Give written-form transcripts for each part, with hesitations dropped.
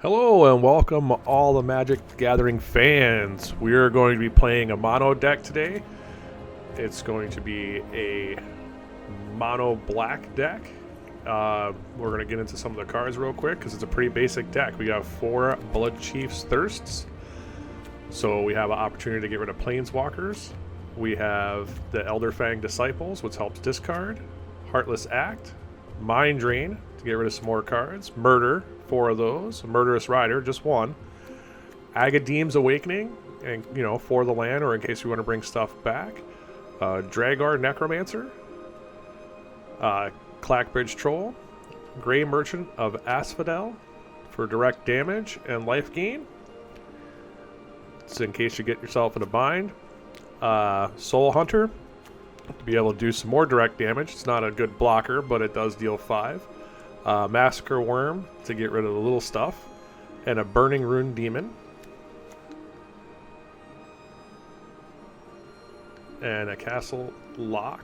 Hello and welcome all the Magic Gathering fans. We are going to be playing a mono deck today. It's going to be a mono black deck. We're going to get into some of the cards real quick because it's a pretty basic deck. We got 4 Blood Chief's Thirsts. So we have an opportunity to get rid of Planeswalkers. We have the Elder Fang Disciples, which helps discard. Heartless Act. Mind Drain to get rid of some more cards. Murder, 4 of those. Murderous Rider, just 1. Agadeem's Awakening, and for the land or in case we want to bring stuff back. Dragar Necromancer. Clackbridge Troll. Grey Merchant of Asphodel for direct damage and life gain. So in case you get yourself in a bind. Soul Hunter to be able to do some more direct damage. It's not a good blocker, but it does deal 5. Massacre Worm to get rid of the little stuff. And a Burning Rune Demon. And a Castle Lockwane.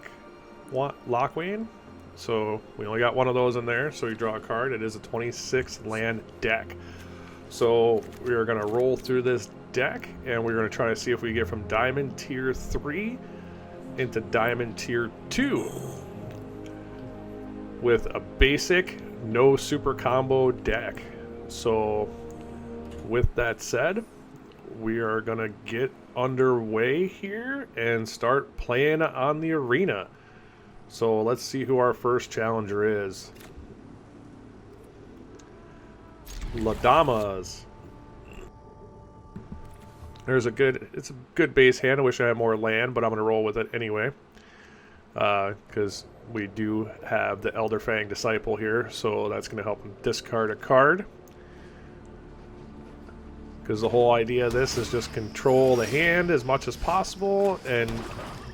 So we only got one of those in there, so you draw a card. It is a 26 land deck. So we are going to roll through this deck, and we're going to try to see if we get from Diamond Tier 3 into Diamond Tier 2 with a basic, no super combo deck. So with that said, we are going to get underway here and start playing on the arena. So let's see who our first challenger is. Ladamas. It's a good base hand. I wish I had more land, but I'm going to roll with it anyway. Because we do have the Elder Fang Disciple here, so that's going to help him discard a card. Because the whole idea of this is just control the hand as much as possible and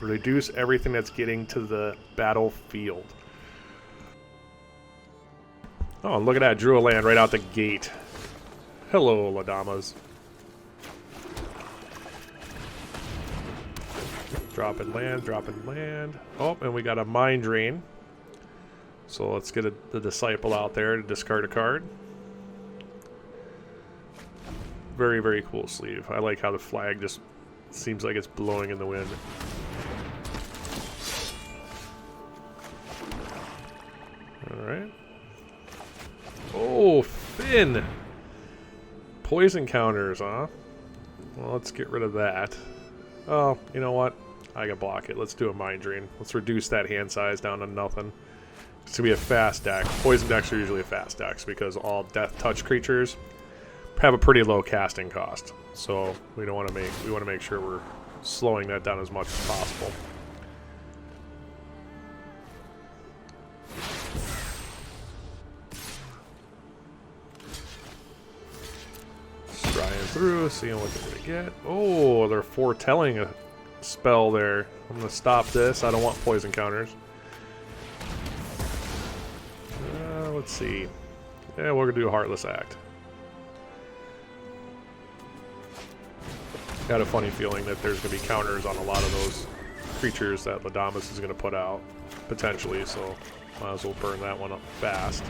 reduce everything that's getting to the battlefield. Oh, and look at that. Drew a land right out the gate. Hello, Ladamas. Dropping land. Oh, and we got a Mind Drain. So let's get the Disciple out there to discard a card. Very, very cool sleeve. I like how the flag just seems like it's blowing in the wind. Alright. Oh, Finn! Poison counters, huh? Well, let's get rid of that. Oh, you know what? I can block it. Let's do a Mind Drain. Let's reduce that hand size down to nothing. It's going to be a fast deck. Poison decks are usually fast decks because all death touch creatures have a pretty low casting cost. So we want to make sure we're slowing that down as much as possible. Scrying through, seeing what they're gonna get. Oh, they're foretelling a spell there. I'm gonna stop this. I don't want poison counters. Let's see. Yeah, we're gonna do a Heartless Act. Got a funny feeling that there's gonna be counters on a lot of those creatures that Ladamas is gonna put out potentially, so might as well burn that one up fast.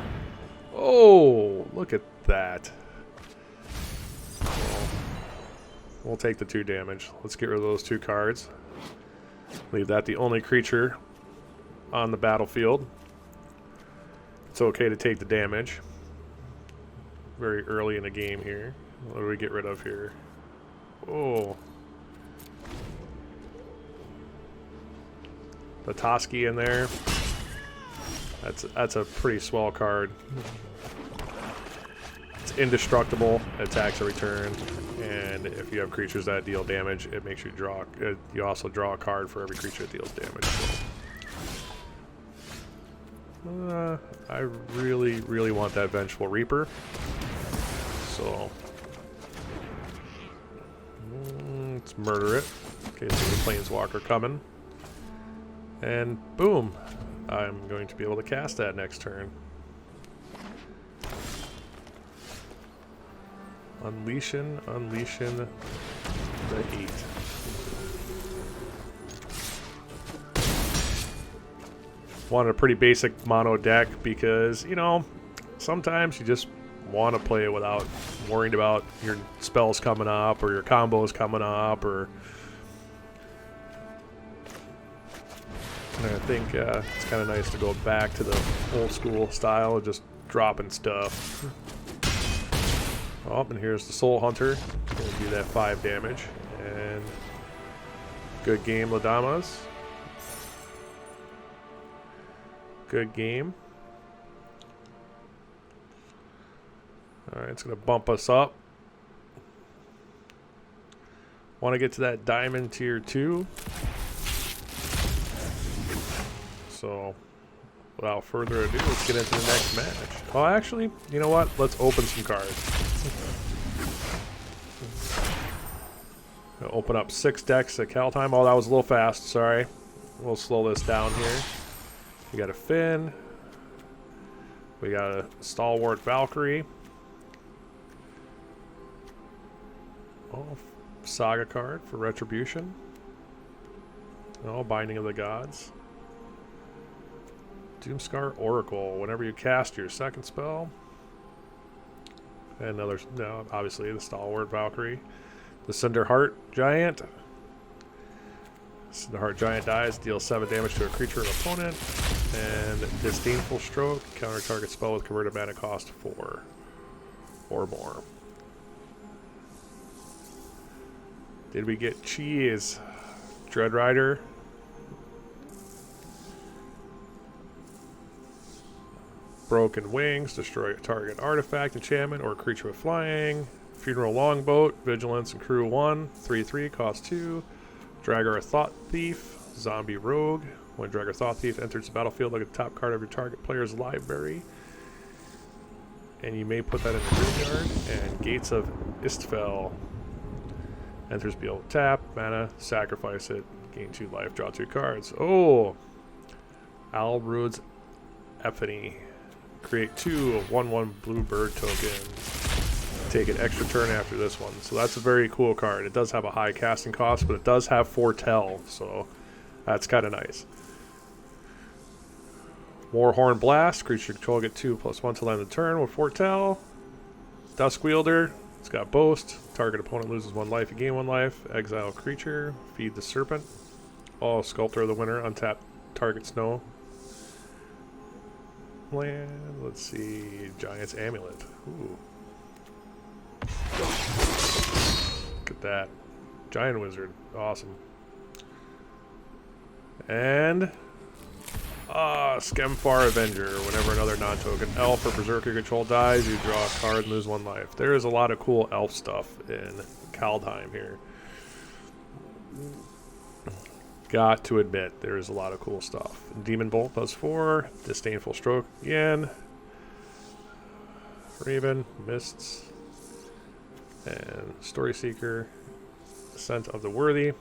Oh, look at that. We'll take the 2 damage. Let's get rid of those 2 cards. Leave that the only creature on the battlefield. It's okay to take the damage. Very early in the game here. What do we get rid of here? Oh. The Toski in there. That's a pretty swell card. It's indestructible, attacks a return, and if you have creatures that deal damage, it makes you draw. You also draw a card for every creature that deals damage. So. I really, really want that Vengeful Reaper. So let's murder it. Okay, so the Planeswalker coming, and boom! I'm going to be able to cast that next turn. Unleashing the heat. Wanted a pretty basic mono deck because, sometimes you just want to play without worrying about your spells coming up or your combos coming up, or and I think it's kind of nice to go back to the old school style of just dropping stuff. Oh, and here's the Soul Hunter. Gonna do that 5 damage. And good game, Ladamas. Good game. Alright, it's going to bump us up. Want to get to that Diamond Tier 2. So, without further ado, let's get into the next match. Oh, actually, you know what? Let's open some cards. Open up 6 decks at Cal time. Oh, that was a little fast. Sorry. We'll slow this down here. We got a Finn. We got a Stalwart Valkyrie. Oh, Saga card for Retribution. Oh, Binding of the Gods. Doomscar Oracle. Whenever you cast your second spell. And another, no, obviously the Stalwart Valkyrie. The Cinderheart Giant. Cinderheart Giant dies, deals 7 damage to a creature or opponent. And Disdainful Stroke. Counter target spell with converted mana cost 4 or more. Did we get cheese? Dread Rider. Broken Wings. Destroy a target artifact, enchantment, or creature with flying. Funeral Longboat. Vigilance and Crew 1. 3/3, cost 2. Dragger Thought Thief. Zombie Rogue. When Dragger Thought Thief enters the battlefield, look at the top card of your target player's library. And you may put that in the graveyard. And Gates of Istfell. Enters field, tap, mana, sacrifice it, gain 2 life, draw 2 cards. Oh! Alrud's Epiphany. Create 2 1/1 blue bird tokens. Take an extra turn after this one. So that's a very cool card. It does have a high casting cost, but it does have Foretell, so that's kind of nice. Warhorn Blast. Creature control get 2+1 till end of the turn with Foretell. Duskwielder. It's got Boast. Target opponent loses 1 life, you gain 1 life. Exile creature. Feed the Serpent. Oh, Sculptor of the Winter. Untap target snow. Land. Let's see. Giant's Amulet. Ooh. Look at that. Giant Wizard. Awesome. And Skemfar Avenger. Whenever another non-token elf or berserker control dies, you draw a card and lose 1 life. There is a lot of cool elf stuff in Kaldheim here. Got to admit, there is a lot of cool stuff. Demon Bolt does 4. Disdainful Stroke again. Raven, Mists, and Story Seeker. Ascent of the Worthy.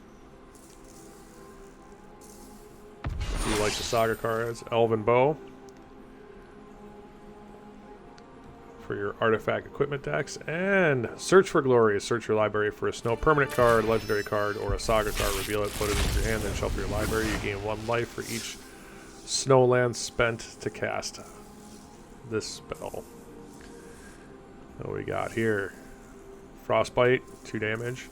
If you like the Saga cards, Elven Bow for your artifact equipment decks, and Search for Glory. Search your library for a snow permanent card, legendary card, or a Saga card. Reveal it, put it into your hand, then shuffle your library. You gain 1 life for each snow land spent to cast this spell. What we got here? Frostbite, 2 damage.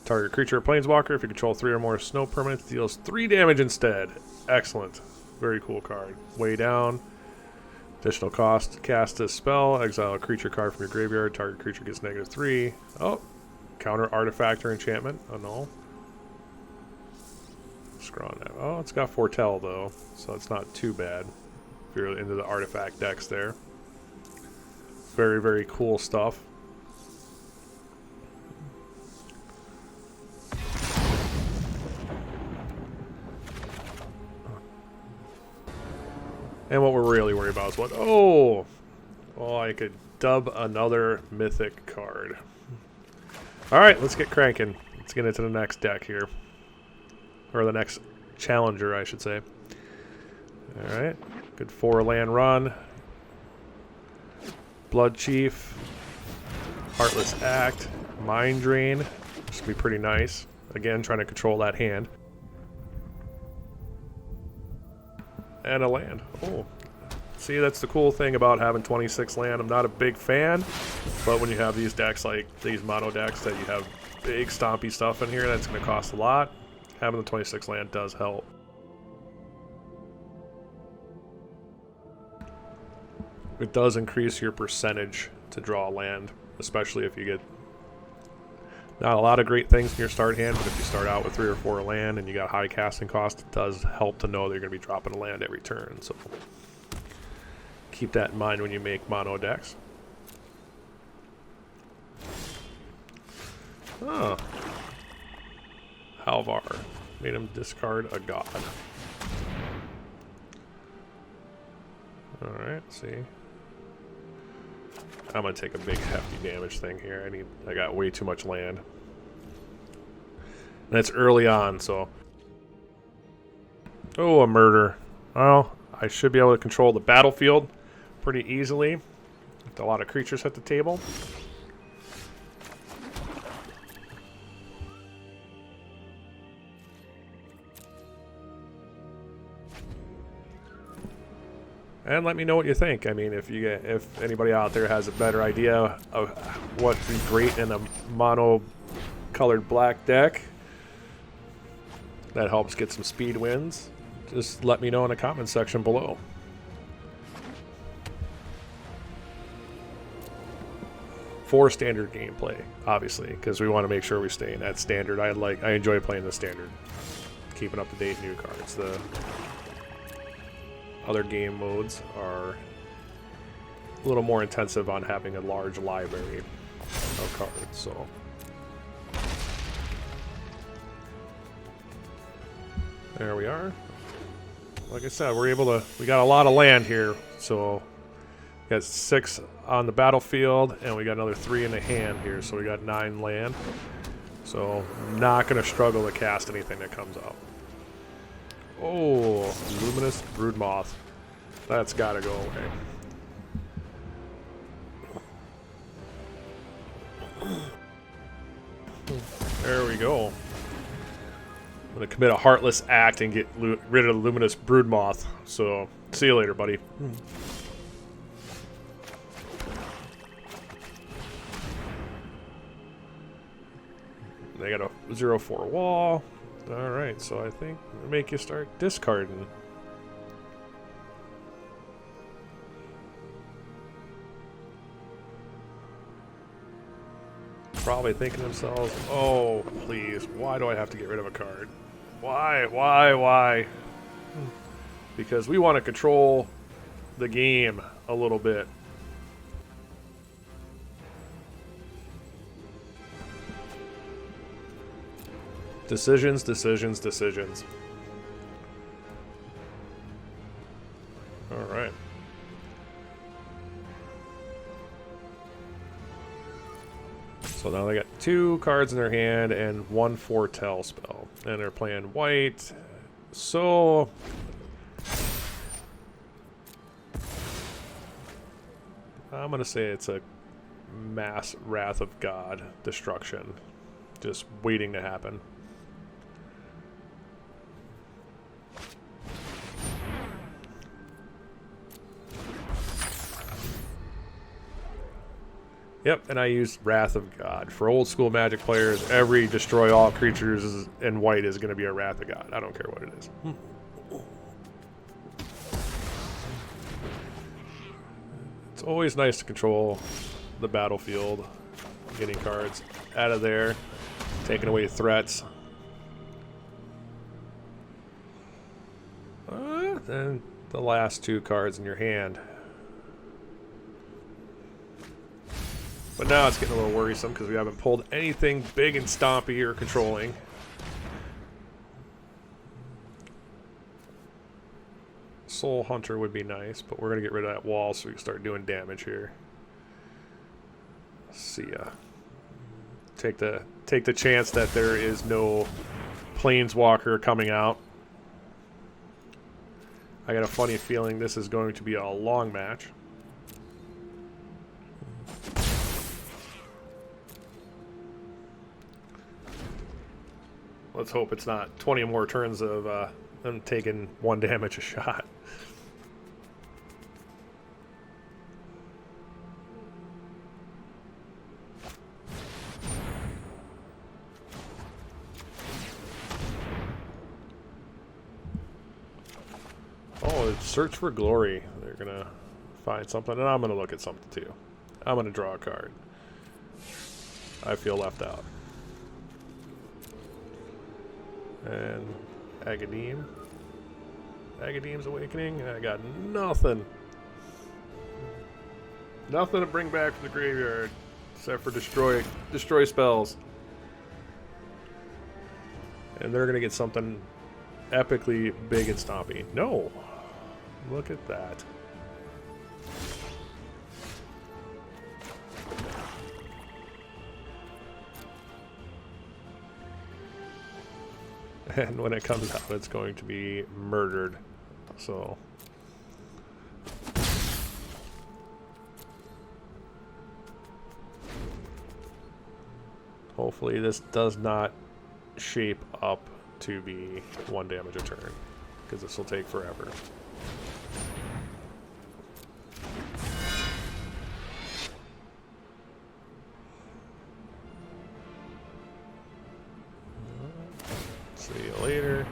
Target creature or planeswalker, if you control 3 or more snow permanents, deals 3 damage instead. Excellent. Very cool card. Way down. Additional cost. Cast this spell. Exile a creature card from your graveyard. Target creature gets -3. Oh. Counter artifact or enchantment. Oh no. Screw on that. Oh, it's got Foretell though, so it's not too bad if you're into the artifact decks there. Very, very cool stuff. And what we're really worried about is what... Oh! Oh, I could dub another mythic card. Alright, let's get cranking. Let's get into the next deck here. Or the next challenger, I should say. Alright. Good 4-land run. Blood Chief. Heartless Act. Mind Drain. Which is going to be pretty nice. Again, trying to control that hand. And a land. Oh. See, that's the cool thing about having 26 land. I'm not a big fan, but when you have these decks like these mono decks that you have big stompy stuff in here that's going to cost a lot, having the 26 land does help. It does increase your percentage to draw land, especially if you get not a lot of great things in your start hand, but if you start out with 3 or 4 land and you got high casting cost, it does help to know that you're going to be dropping a land every turn. So keep that in mind when you make mono decks. Oh. Halvar. Made him discard a god. Alright, see. I'm gonna take a big hefty damage thing here. I got way too much land. And it's early on, so. Oh, a murder. Well, I should be able to control the battlefield pretty easily. With a lot of creatures at the table. And let me know what you think. I mean, if anybody out there has a better idea of what would be great in a mono-colored black deck that helps get some speed wins, just let me know in the comments section below. For standard gameplay, obviously, because we want to make sure we stay in that standard. I enjoy playing the standard, keeping up to date new cards. The other game modes are a little more intensive on having a large library of cards, so. There we are. Like I said, we got a lot of land here, so we got 6 on the battlefield, and we got another 3 in the hand here, so we got 9 land. So I'm not going to struggle to cast anything that comes out. Oh, Luminous Broodmoth. That's got to go away. There we go. I'm going to commit a heartless act and get rid of the Luminous Broodmoth. So, see you later, buddy. They got a 0/4 wall. Alright, so I think it'll make you start discarding. Probably thinking to themselves, oh, please, why do I have to get rid of a card? Why? Because we want to control the game a little bit. Decisions. Alright. So now they got 2 cards in their hand and 1 foretell spell. And they're playing white. So I'm gonna say it's a mass Wrath of God destruction. Just waiting to happen. Yep, and I used Wrath of God. For old school Magic players, every destroy all creatures in white is going to be a Wrath of God. I don't care what it is. It's always nice to control the battlefield, getting cards out of there, taking away threats. Then the last 2 cards in your hand. But now it's getting a little worrisome because we haven't pulled anything big and stompy or controlling. Soul Hunter would be nice, but we're going to get rid of that wall so we can start doing damage here. See ya. Take the chance that there is no Planeswalker coming out. I got a funny feeling this is going to be a long match. Let's hope it's not 20 more turns of them taking 1 damage a shot. Search for glory. They're gonna find something, and I'm gonna look at something too. I'm gonna draw a card. I feel left out. And Agadeem. Agadeem's Awakening. I got nothing. Nothing to bring back from the graveyard except for destroy spells. And they're gonna get something epically big and stompy. No! Look at that. And when it comes out, it's going to be murdered. So hopefully this does not shape up to be 1 damage a turn, because this will take forever. See you later.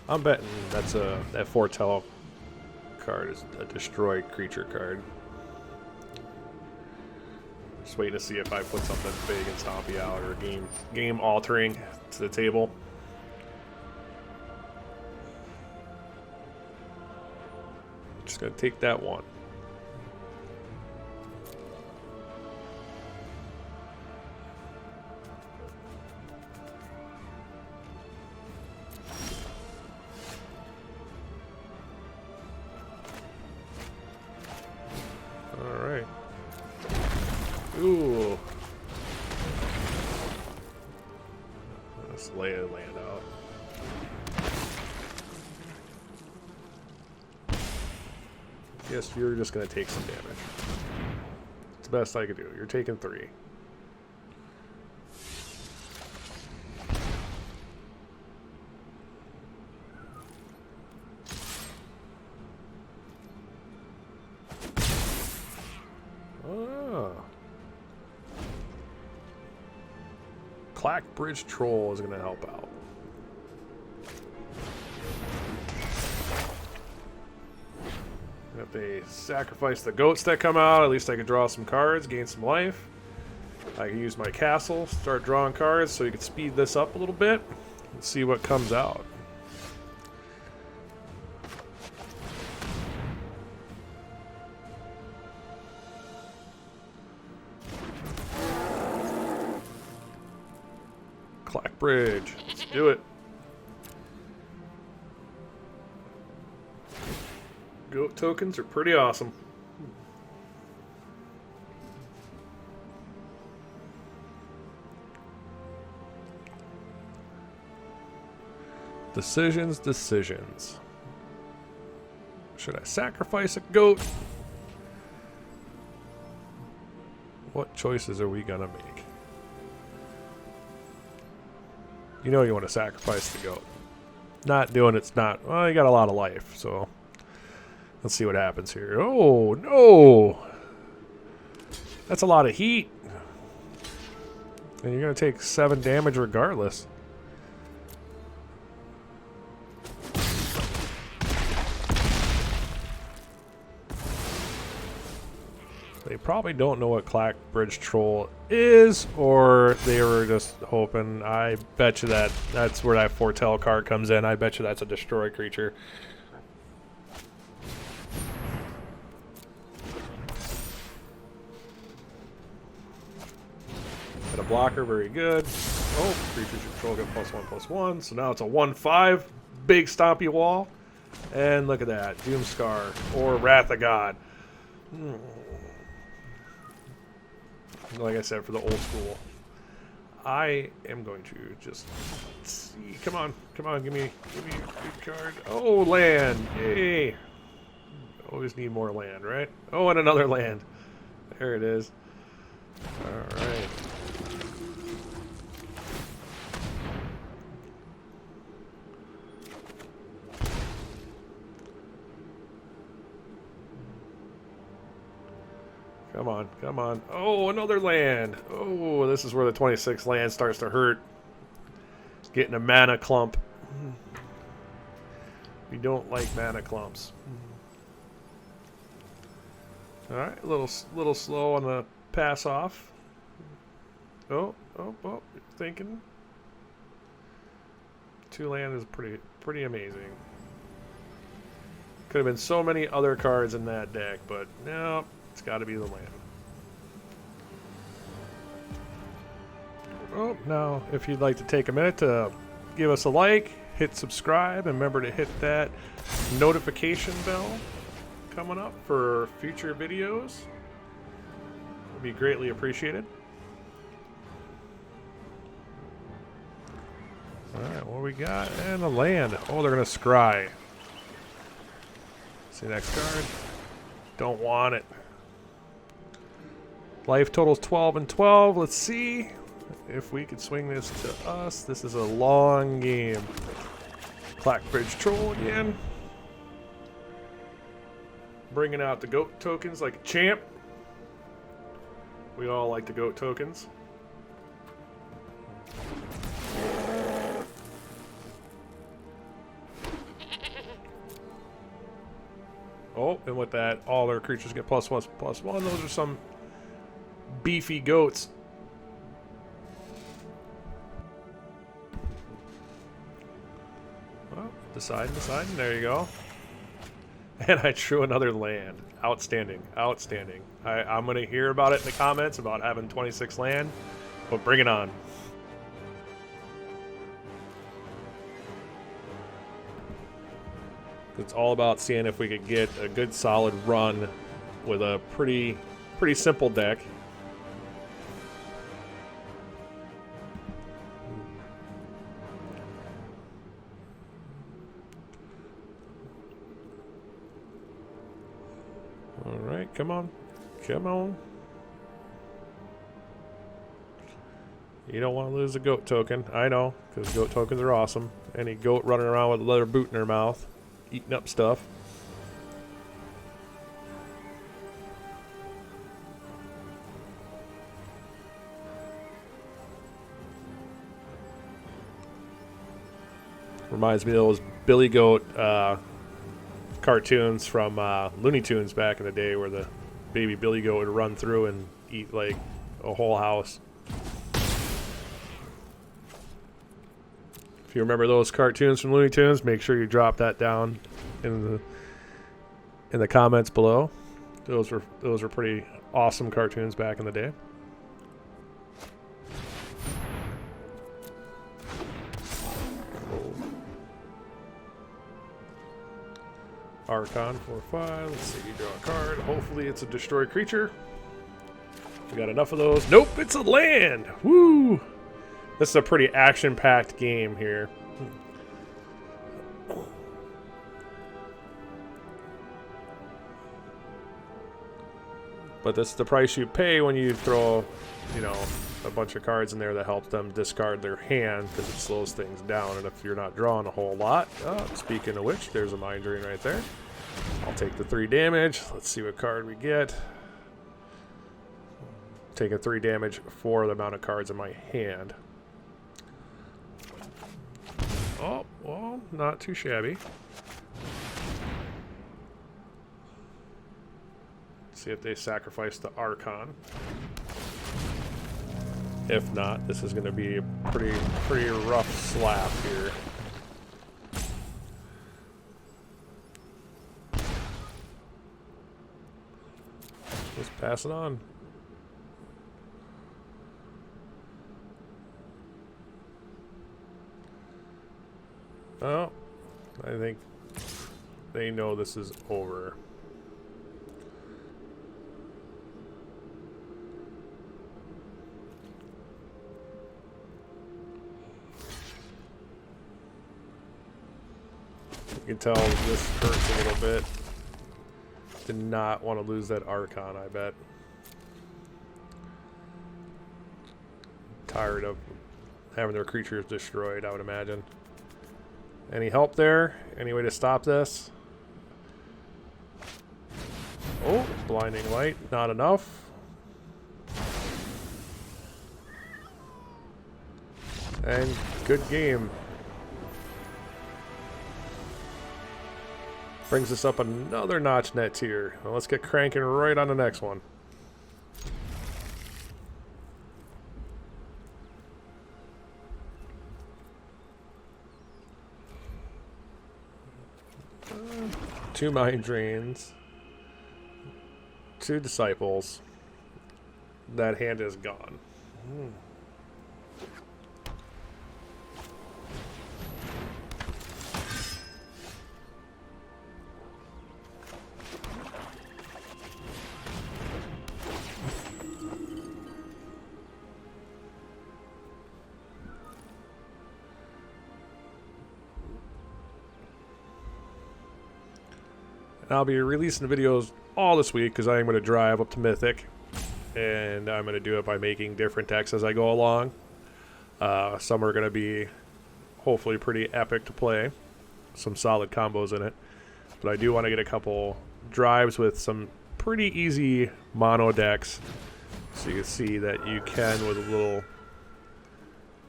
I'm betting that foretell card is a destroy creature card. Just waiting to see if I put something big and stompy out or game altering to the table. Just gonna take that one. Ooh. Let's lay a land out. Guess you're just going to take some damage. It's the best I could do. You're taking 3. Bridge Troll is going to help out. If they sacrifice the goats that come out, at least I can draw some cards, gain some life. I can use my castle, start drawing cards so you can speed this up a little bit and see what comes out. Bridge. Let's do it. Goat tokens are pretty awesome. Decisions. Should I sacrifice a goat? What choices are we gonna make? You know you want to sacrifice the goat. Not doing it's not. Well, you got a lot of life, so let's see what happens here. Oh, no! That's a lot of heat. And you're going to take 7 damage regardless. They probably don't know what Clack Bridge Troll is, or they were just hoping. I bet you that's where that foretell card comes in. I bet you that's a destroy creature. Got a blocker, very good. Oh, creatures control get +1/+1. So now it's a 1/5. Big stompy wall. And look at that. Doomscar or Wrath of God. Like I said, for the old school, I am going to just see. Come on, give me a good card. Oh, land! Yay! Always need more land, right? Oh, and another land. There it is. All right. Come on. Oh, another land. Oh, this is where the 26 land starts to hurt. Getting a mana clump. We don't like mana clumps. Alright, a little slow on the pass off. Oh, thinking. 2 land is pretty amazing. Could have been so many other cards in that deck, but no, it's got to be the land. Oh, now if you'd like to take a minute to give us a like, hit subscribe, and remember to hit that notification bell coming up for future videos. Would be greatly appreciated. Alright, what we got? And a land. Oh, they're going to scry. See next card. Don't want it. Life totals 12 and 12. Let's see if we can swing this to us. This is a long game. Clackbridge Troll again. Bringing out the goat tokens like a champ. We all like the goat tokens. Oh, and with that, all their creatures get +1/+1. Those are some beefy goats. Well, deciding. There you go. And I drew another land. Outstanding. I'm going to hear about it in the comments about having 26 land, but bring it on. It's all about seeing if we could get a good solid run with a pretty simple deck. All right, come on. You don't want to lose a goat token. I know, because goat tokens are awesome. Any goat running around with a leather boot in their mouth, eating up stuff. Reminds me of those Billy Goat cartoons from Looney Tunes back in the day, where the baby Billy Goat would run through and eat like a whole house. If you remember those cartoons from Looney Tunes, make sure you drop that down in the comments below. Those were pretty awesome cartoons back in the day. Archon 4/5. Let's see, you draw a card. Hopefully it's a destroy creature. We got enough of those. Nope, it's a land. Woo! This is a pretty action-packed game here. But this is the price you pay when you throw, a bunch of cards in there that help them discard their hand, because it slows things down. And if you're not drawing a whole lot, speaking of which, there's a Mind Drain right there. I'll take the 3 damage. Let's see what card we get. Taking 3 damage for the amount of cards in my hand. Oh, well, not too shabby. See if they sacrifice the Archon. If not, this is going to be a pretty rough slap here. Just pass it on. Oh, I think they know this is over. You can tell this hurts a little bit. Did not want to lose that Archon, I bet. Tired of having their creatures destroyed, I would imagine. Any help there? Any way to stop this? Oh, blinding light. Not enough. And good game. Brings us up another notch net tier. Well, let's get cranking right on the next one. Two Mind Drains. Two Disciples. That hand is gone. And I'll be releasing videos all this week because I am going to drive up to Mythic. And I'm going to do it by making different decks as I go along. Some are going to be hopefully pretty epic to play. Some solid combos in it. But I do want to get a couple drives with some pretty easy mono decks. So you can see that you can, with a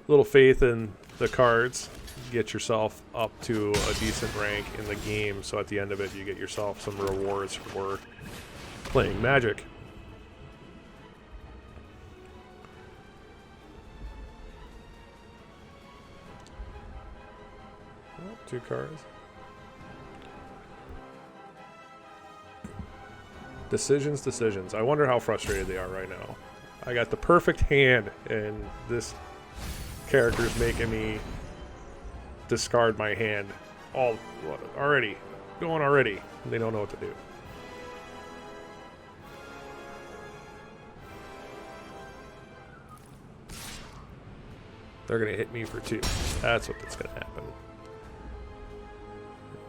little faith in the cards, get yourself up to a decent rank in the game. So at the end of it, you get yourself some rewards for playing Magic. Two cards. Decisions. I wonder how frustrated they are right now. I got the perfect hand, and this character's making me discard my hand already. Going already. They don't know what to do. They're going to hit me for 2. That's what's going to happen.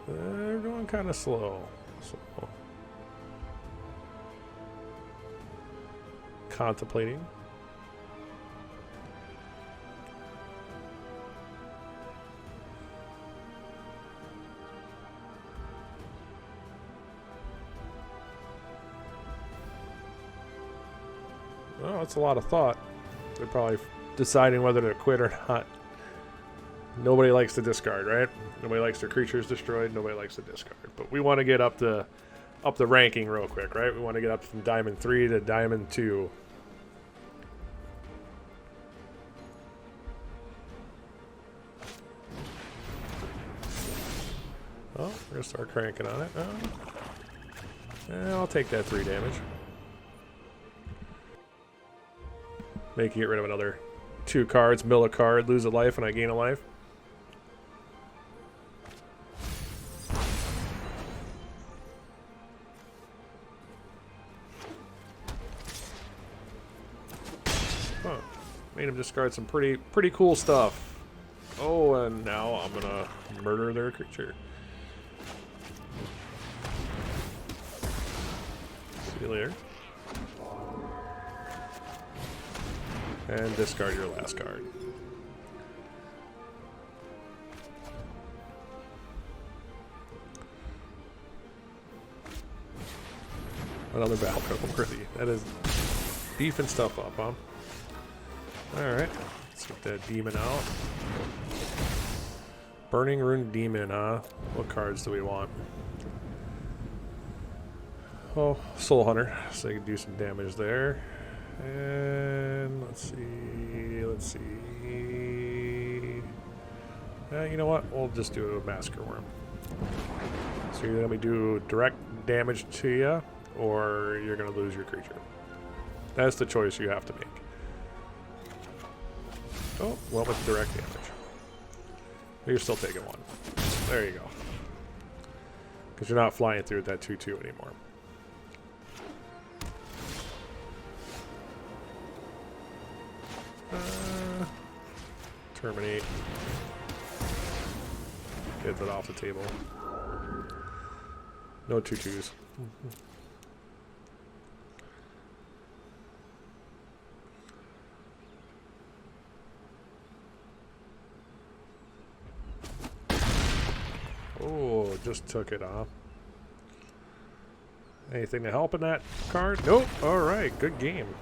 They're going kind of slow. Contemplating. Well, that's a lot of thought. They're probably deciding whether to quit or not. Nobody likes to discard, right? Nobody likes their creatures destroyed. Nobody likes to discard. But we want to get up the ranking real quick, right? We want to get up from Diamond 3 to Diamond 2. Oh, we're going to start cranking on it. I'll take that 3 damage. Make you get rid of another 2 cards, mill a card, lose a life, and I gain a life. Huh. Made him discard some pretty cool stuff. Oh, and now I'm gonna murder their creature. See you later. And discard your last card. Another battle code worthy. That is beefing stuff up, huh? Alright. Let's get that demon out. Burning Rune Demon, huh? What cards do we want? Oh, Soul Hunter. So you can do some damage there. And let's see. You know what? We'll just do a Massacre Worm. So you're going to do direct damage to you, or you're going to lose your creature. That's the choice you have to make. Oh, went with direct damage. You're still taking 1. There you go. Because you're not flying through that 2/2 anymore. Terminate. Get that off the table. No 2/2s. Oh, just took it off. Anything to help in that card? Nope. Alright, good game.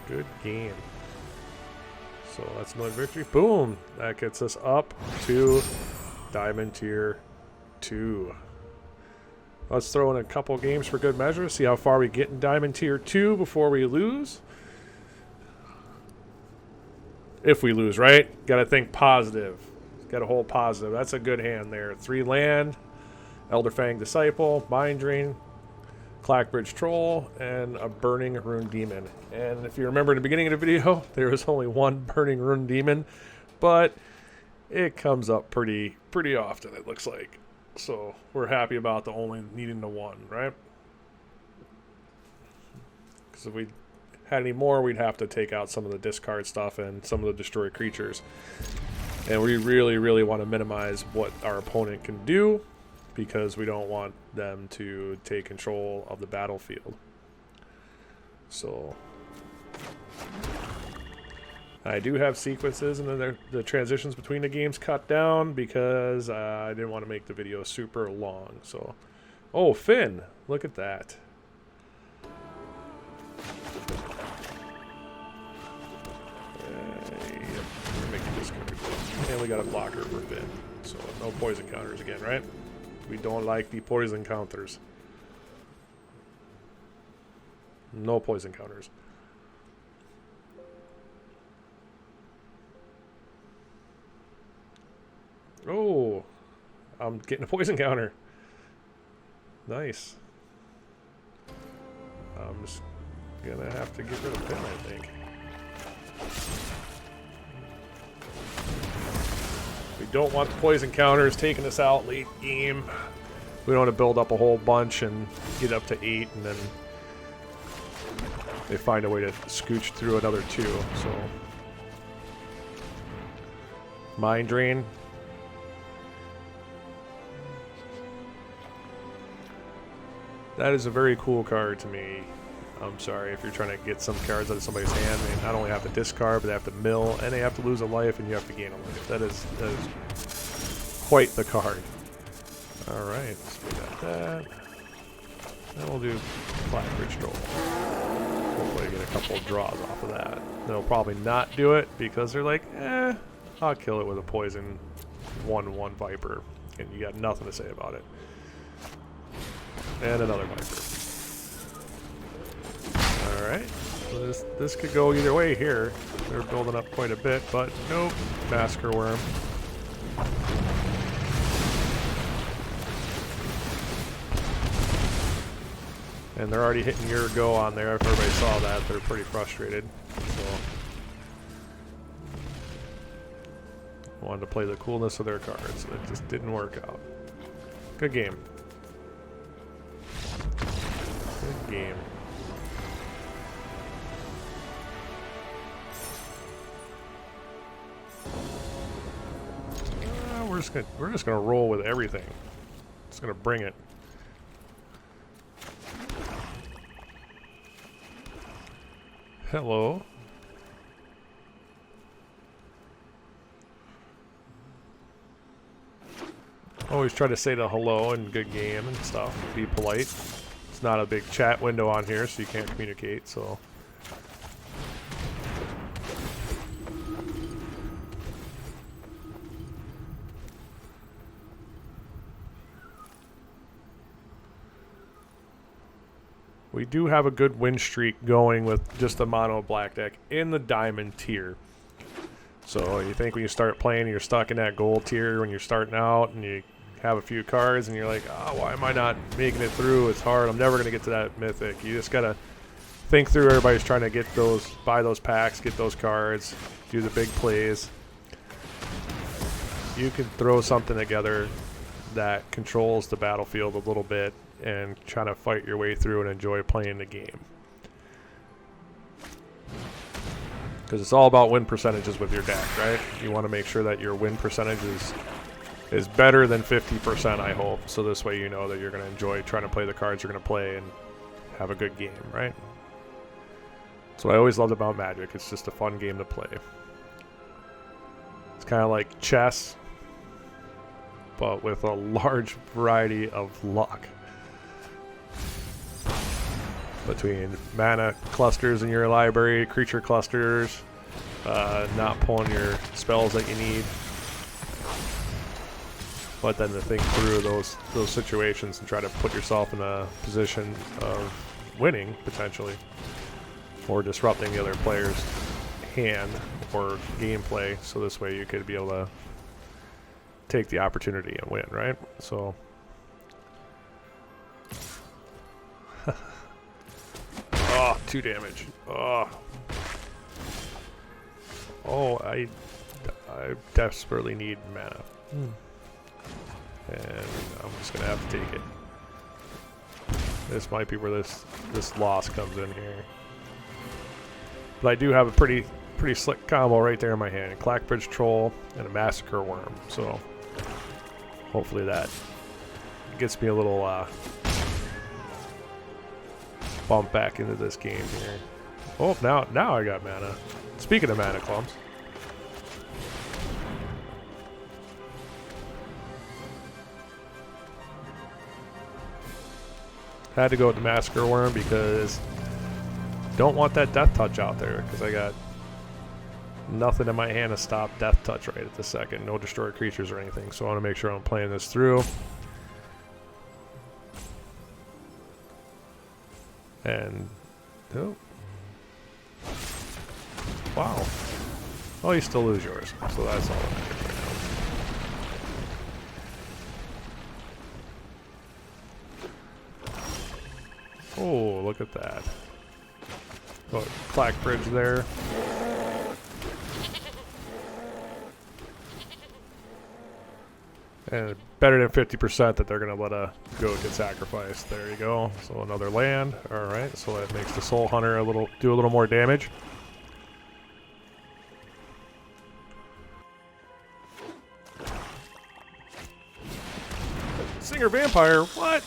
Good game. So that's another victory. Boom! That gets us up to Diamond Tier 2. Let's throw in a couple games for good measure, see how far we get in Diamond Tier 2 before we lose. If we lose, right? Got to think positive. Got to hold positive. That's a good hand there. 3 land, Elderfang Disciple, Mind Drain, Clackbridge Troll, and a Burning Rune Demon. And if you remember in the beginning of the video, there was only 1 Burning Rune Demon, but it comes up pretty often, it looks like. So we're happy about the only needing the 1, right? Because if we had any more, we'd have to take out some of the discard stuff and some of the destroy creatures. And we really want to minimize what our opponent can do, because we don't want them to take control of the battlefield. So I do have sequences and then the transitions between the games cut down because I didn't want to make the video super long. So, oh, Finn, look at that. Yep, we're making this card. And we got a blocker for Finn. So no poison counters again, right? We don't like the poison counters. No poison counters. Oh, I'm getting a poison counter. Nice. I'm just gonna have to get rid of Finn, I think. We don't want the poison counters taking us out late game. We don't want to build up a whole bunch and get up to 8, and then they find a way to scooch through another 2. So, Mind Drain. That is a very cool card to me. I'm sorry if you're trying to get some cards out of somebody's hand. They not only have to discard, but they have to mill, and they have to lose a life, and you have to gain a life. That is quite the card. All right, so we got that. Then we'll do Clackbridge Troll. Hopefully get a couple of draws off of that. They'll probably not do it because they're like, I'll kill it with a poison 1/1 Viper, and you got nothing to say about it. And another Viper. Alright, so this could go either way here. They're building up quite a bit, but nope. Massacre Worm. And they're already hitting your go on there. If everybody saw that, they're pretty frustrated. So wanted to play the coolness of their cards. It just didn't work out. Good game. Good game. We're just gonna roll with everything. Just gonna bring it. Hello. Always try to say the hello and good game and stuff. Be polite. It's not a big chat window on here, so you can't communicate, so. We do have a good win streak going with just the mono black deck in the diamond tier. So you think when you start playing, you're stuck in that gold tier when you're starting out and you have a few cards and you're like, oh, why am I not making it through? It's hard. I'm never going to get to that mythic. You just got to think through. Everybody's trying to get those, buy those packs, get those cards, do the big plays. You can throw something together that controls the battlefield a little bit and try to fight your way through and enjoy playing the game. Because it's all about win percentages with your deck, right? You want to make sure that your win percentage is better than 50%, I hope. So this way you know that you're going to enjoy trying to play the cards you're going to play and have a good game, right? That's what I always loved about Magic. It's just a fun game to play. It's kind of like chess, but with a large variety of luck. Between mana clusters in your library, creature clusters, not pulling your spells that you need. but then to think through those situations and try to put yourself in a position of winning potentially, or disrupting the other player's hand or gameplay, so this way you could be able to take the opportunity and win, right? So oh, 2 damage. Oh, I desperately need mana. And I'm just gonna have to take it. This might be where this loss comes in here. But I do have a pretty slick combo right there in my hand. A Clackbridge Troll and a Massacre Worm. So hopefully that gets me a little bump back into this game here. Oh, now I got mana. Speaking of mana clumps. Had to go with the Massacre Worm because don't want that Death Touch out there, because I got nothing in my hand to stop Death Touch right at the second. No destroyed creatures or anything, so I want to make sure I'm playing this through. And oh, wow. Oh, you still lose yours, so that's all that matters right now. Oh, look at that. Oh, Clackbridge there. And better than 50% that they're going to let a goat get sacrificed. There you go. So another land. Alright, so that makes the Soul Hunter do a little more damage. Singer Vampire? What?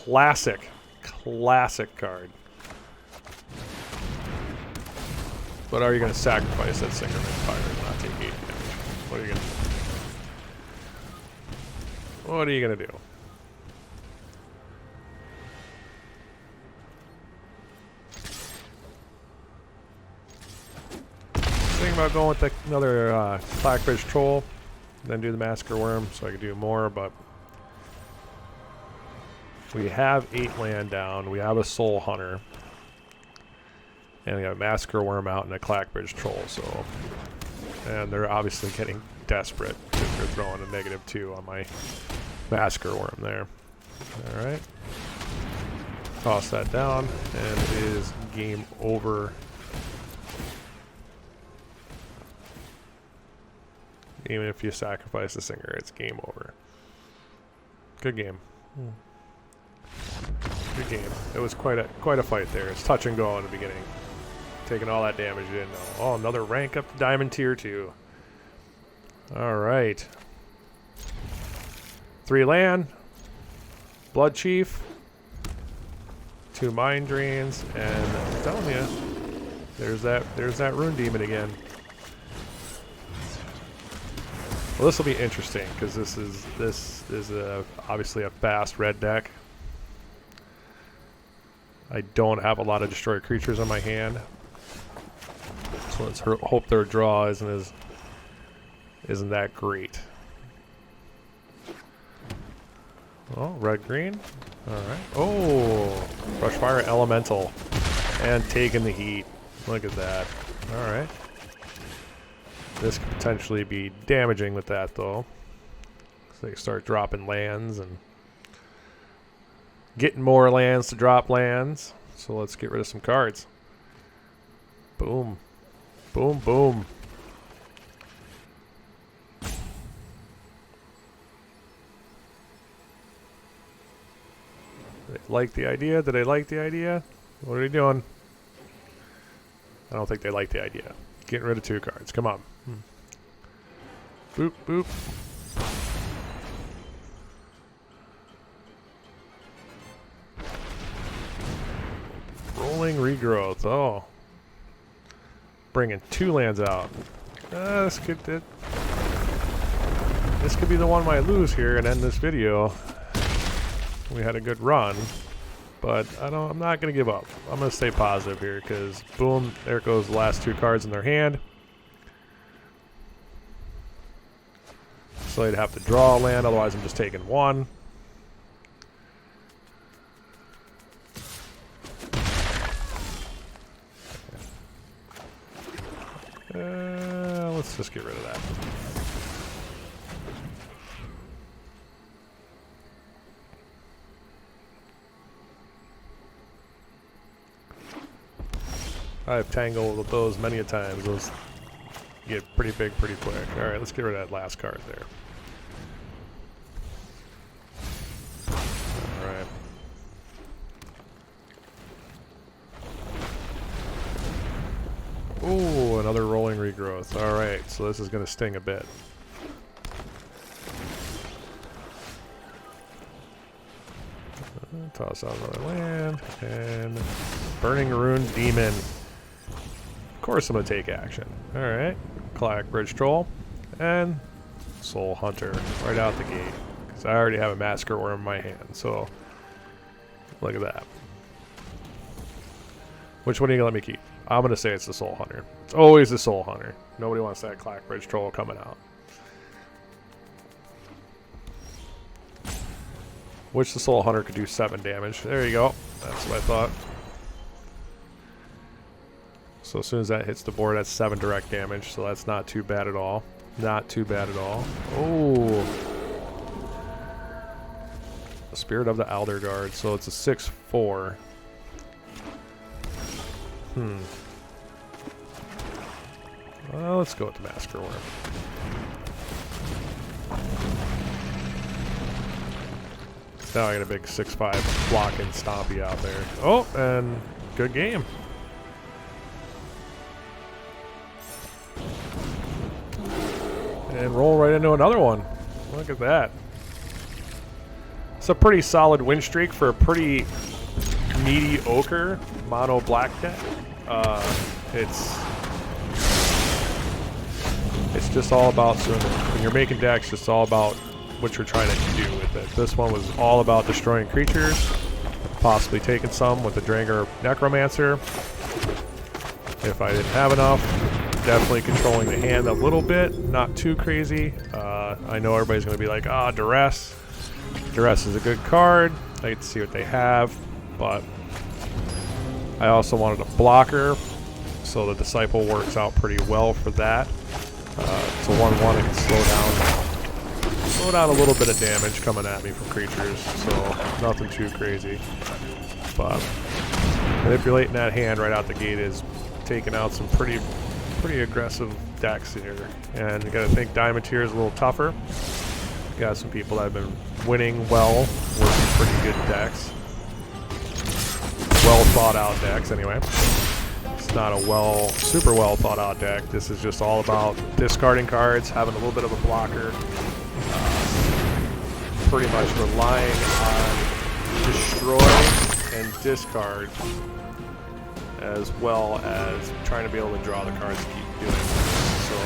Classic card. But are you going to sacrifice that Singer Vampire and not take 8 damage? What are you going to do? What are you going to do? Thinking about going with another Clackbridge Troll, then do the Massacre Worm so I can do more, but we have 8 land down, we have a Soul Hunter, and we have a Massacre Worm out and a Clackbridge Troll, so, and they're obviously getting desperate because they're throwing a -2 on my Massacre Worm there. Alright. Toss that down, and it is game over. Even if you sacrifice the Singer, it's game over. Good game. Good game. It was quite a fight there. It's touch and go in the beginning. Taking all that damage you didn't know. Oh, another rank up to Diamond Tier 2. Alright. 3 land. Blood Chief. 2 Mind Drains. And I'm telling you, there's that Rune Demon again. Well, this will be interesting because this is obviously a fast red deck. I don't have a lot of destroyed creatures on my hand, so let's hope their draw isn't that great. Oh, red green. All right. Oh, Brushfire Elemental, and taking the heat. Look at that. All right. This could potentially be damaging with that, though. So they start dropping lands and getting more lands to drop lands. So let's get rid of some cards. Boom. Boom, boom. Did they like the idea? Did they like the idea? What are they doing? I don't think they like the idea. Getting rid of 2 cards. Come on. Boop, boop. Rolling Regrowth. Oh. Bringing 2 lands out. This could be the one I lose here and end this video. We had a good run, but I'm not going to give up. I'm going to stay positive here because boom, there goes the last 2 cards in their hand. So I'd have to draw a land, otherwise I'm just taking one. Let's just get rid of that. I've tangled with those many a times. Those get pretty big pretty quick. Alright, let's get rid of that last card there. Alright. Ooh, another rolling regrowth. Alright, so this is going to sting a bit. Toss out another land. And Burning Rune Demon. Of course I'm going to take action. Alright. Clack Bridge Troll. And Soul Hunter right out the gate. Because I already have a Massacre Worm in my hand. So, look at that. Which one are you going to let me keep? I'm going to say it's the Soul Hunter. It's always the Soul Hunter. Nobody wants that Clack Bridge Troll coming out. Which the Soul Hunter could do 7 damage. There you go. That's what I thought. So as soon as that hits the board, that's 7 direct damage. So that's not too bad at all. Not too bad at all. Oh. Spirit of the Elder Guard. So it's a 6/4. Well, let's go with the Massacre Worm. Now I got a big 6/5 blocking stompy out there. Oh, and good game. And roll right into another one. Look at that. It's a pretty solid win streak for a pretty mediocre mono black deck. It's just all about, so when you're making decks, it's all about what you're trying to do with it. This one was all about destroying creatures, possibly taking some with the Dranger Necromancer. If I didn't have enough, definitely controlling the hand a little bit, not too crazy. I know everybody's going to be like, Duress. Duress is a good card. I like to see what they have, but I also wanted a blocker, so the Disciple works out pretty well for that. It's a 1/1, it can slow down a little bit of damage coming at me from creatures, so nothing too crazy. But manipulating that hand right out the gate is taking out some pretty aggressive decks here. And you gotta think Diamond Tier is a little tougher. You got some people that have been winning well with some pretty good decks. Well thought out decks anyway. It's not a super well thought out deck. This is just all about discarding cards, having a little bit of a blocker, pretty much relying on destroy and discard, as well as trying to be able to draw the cards to keep doing it. So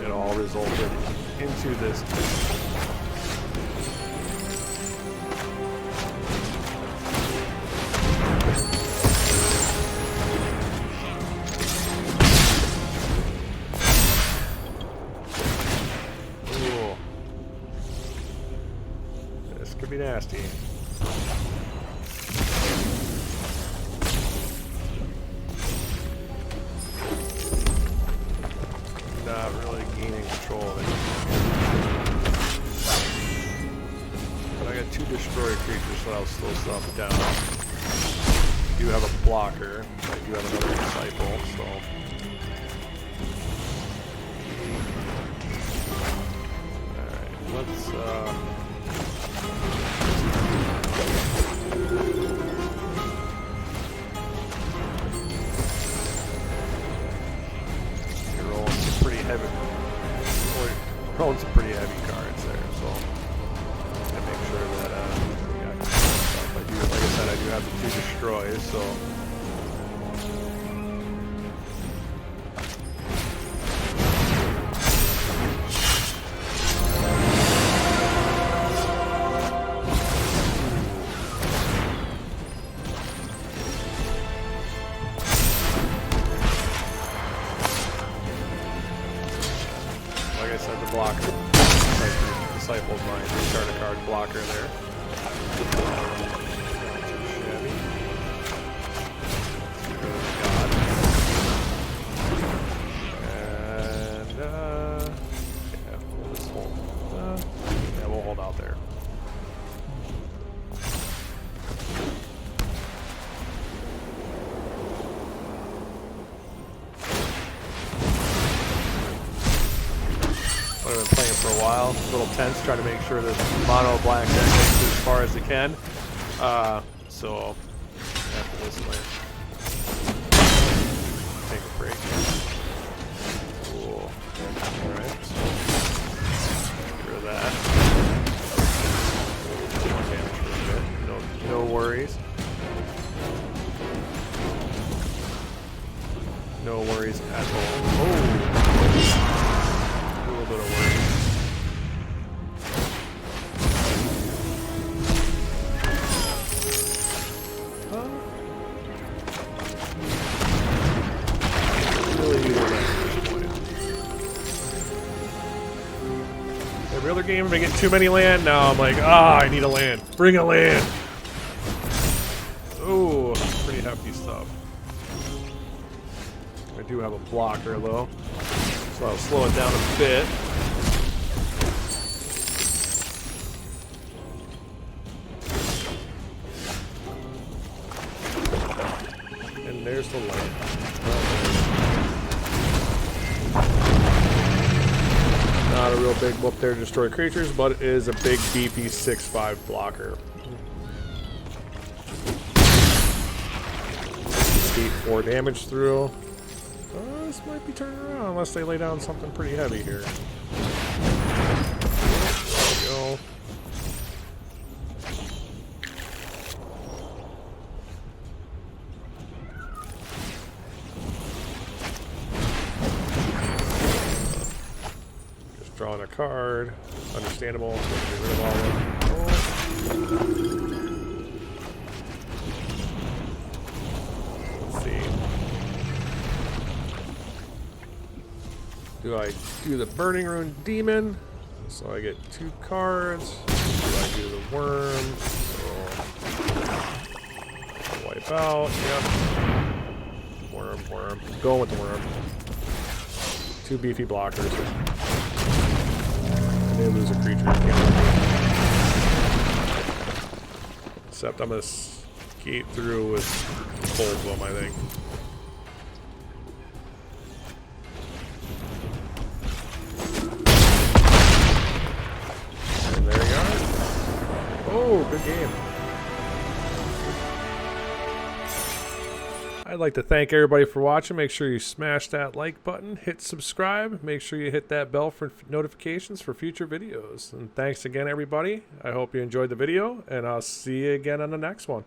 it all resulted into this. Could be nasty. Not really gaining control of it. But I got 2 destroy creatures, so I'll slow stuff down. I do have a blocker. I do have another Disciple, so. Alright, let's rolling some pretty heavy cards there, so I make sure that we got stuff. Like I said, I do have the 2 destroys, so Disciples Mine. Discard a card blocker there. Shabby. God. And, yeah, we'll just hold. Yeah, we'll hold out there. I've been playing for a while. A little tense, trying to make sure this mono black deck gets as far as it can. So after this one, take a break. Cool. Alright. Get rid of that. More damage for a bit. No worries. No worries at all. Oh! A little bit of worry. Really need a land at this point. Every other game, if I get too many land, now I'm like, I need a land. Bring a land. Ooh, pretty hefty stuff. I do have a blocker though. So I'll slow it down a bit. And there's the land. Not a real big whoop there to destroy creatures, but it is a big beefy 6/5 blocker. 8/4 damage through. This might be turning around unless they lay down something pretty heavy here. There we go. Just drawing a card. Understandable. So get rid of all of them. Let's see. Do I do the Burning Rune Demon? So I get 2 cards. Do I do the Worm? So wipe out. Yep. Worm. Going with the Worm. 2 beefy blockers. And they lose a creature. Except I'm gonna skate through with both of them, I think. Oh, good game. I'd like to thank everybody for watching. Make sure you smash that like button, hit subscribe, make sure you hit that bell for notifications for future videos. And thanks again, everybody. I hope you enjoyed the video, and I'll see you again on the next one.